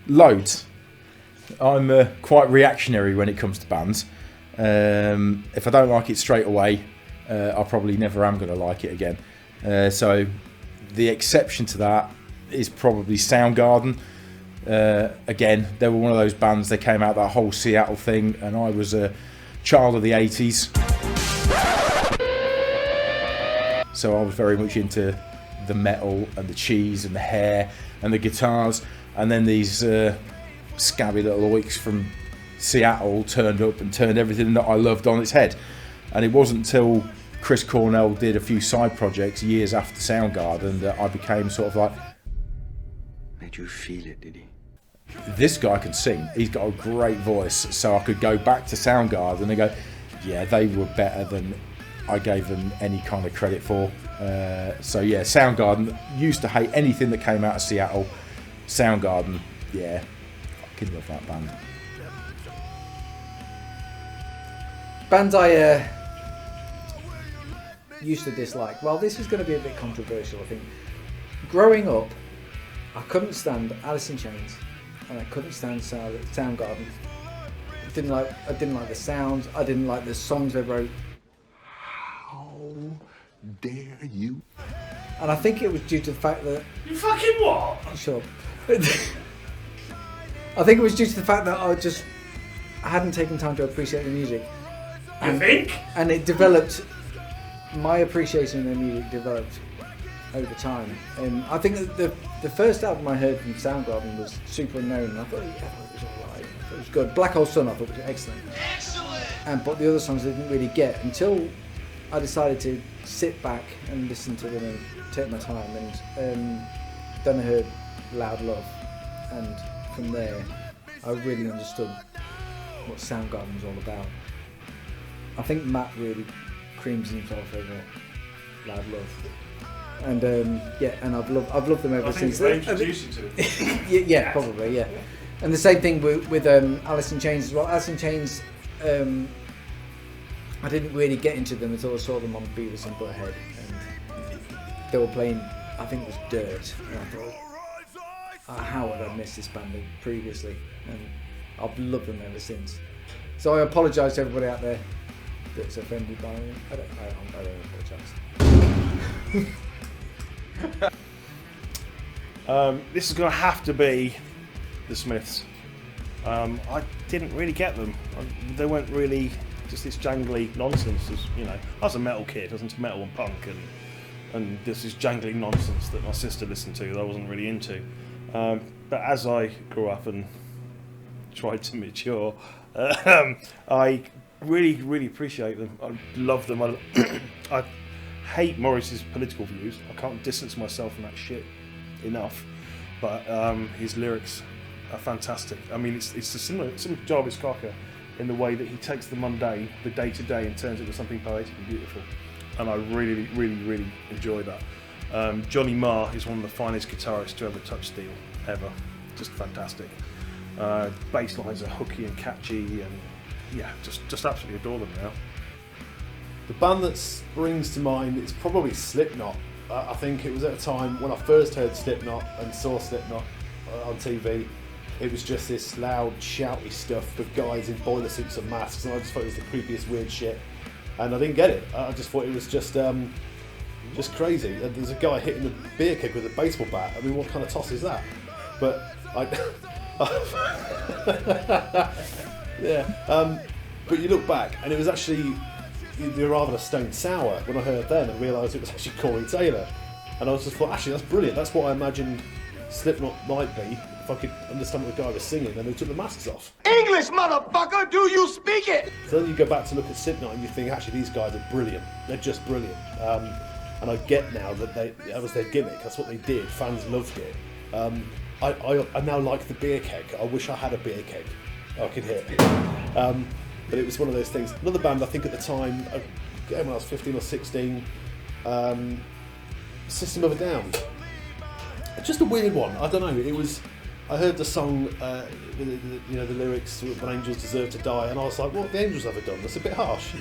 Loads. I'm quite reactionary when it comes to bands. If I don't like it straight away, I probably never am going to like it again. So the exception to that is probably Soundgarden. Again, they were one of those bands, they came out that whole Seattle thing, and I was a child of the 80s. So I was very much into the metal and the cheese and the hair and the guitars, and then these scabby little oiks from Seattle turned up and turned everything that I loved on its head. And it wasn't until Chris Cornell did a few side projects years after Soundgarden that I became sort of like, made you feel it, did he? This guy can sing, he's got a great voice. So I could go back to Soundgarden and go, yeah, they were better than I gave them any kind of credit for. So yeah, Soundgarden, used to hate anything that came out of Seattle. Soundgarden, yeah, fucking love that band. Bands I used to dislike. Well, this is going to be a bit controversial, I think. Growing up, I couldn't stand Allison Chains, and I couldn't stand Soundgarden. I didn't like the sounds. I didn't like the songs they wrote. How dare you? And I think it was due to the fact that... You fucking what? Sure. I think it was due to the fact that I hadn't taken time to appreciate the music. You think? And it developed... My appreciation of their music developed over time. And I think that the first album I heard from Soundgarden was Super Unknown, and I thought, yeah, it was alright. It was good. Black Hole Sun I thought was excellent. But the other songs I didn't really get until I decided to sit back and listen to them and take my time. And then I heard Loud Love, and from there I really understood what Soundgarden was all about. I think Matt really creams himself over Loud Love, and and I've loved them ever since. I introduced you to it. yeah, probably, yeah. And the same thing with Allison Chains as well. Allison Chains, I didn't really get into them until I saw them on Beavis and Butthead, and they were playing, I think it was Dirt, and I thought, how would I miss this band previously? And I've loved them ever since. So I apologise to everybody out there that's offended by me. I don't apologise. This is going to have to be the Smiths. I didn't really get them. They weren't really just this jangly nonsense. As, you know, I was a metal kid. I was into metal and punk, and this is jangly nonsense that my sister listened to that I wasn't really into. But as I grew up and tried to mature, I really appreciate them. I love them. I hate Morris's political views. I can't distance myself from that shit enough. But his lyrics are fantastic. I mean, it's a similar to Jarvis Cocker in the way that he takes the mundane, the day-to-day, and turns it into something poetic and beautiful. And I really enjoy that. Johnny Marr is one of the finest guitarists to ever touch steel, ever. Just fantastic. Bass lines are hooky and catchy, and yeah, just absolutely adore them now. The band that springs to mind is probably Slipknot. I think it was at a time when I first heard Slipknot and saw Slipknot on TV. It was just this loud, shouty stuff with guys in boiler suits and masks, and I just thought it was the creepiest, weird shit. And I didn't get it. I just thought it was just crazy. There's a guy hitting a beer keg with a baseball bat. I mean, what kind of toss is that? But yeah. But you look back, and it was actually you're rather a stone sour when I heard them and realised it was actually Corey Taylor. And I was just thought, actually, that's brilliant. That's what I imagined Slipknot might be if I could understand what the guy was singing. And they took the masks off. English, motherfucker, do you speak it? So then you go back to look at Slipknot and you think, actually, these guys are brilliant. They're just brilliant. And I get now that that was their gimmick. That's what they did. Fans loved it. I now like the beer keg. I wish I had a beer keg. I could hit. But it was one of those things. Another band I think at the time, when I was 15 or 16, System of a Down. Just a weird one. I don't know. It was. I heard the song, the lyrics, "When Angels Deserve to Die," and I was like, "What have the Angels ever done? That's a bit harsh."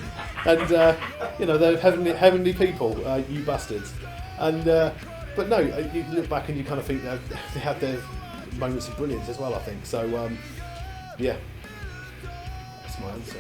And they're heavenly people, you bastards. And but no, you look back and you kind of think they had their moments of brilliance as well, I think. So, yeah, that's my answer.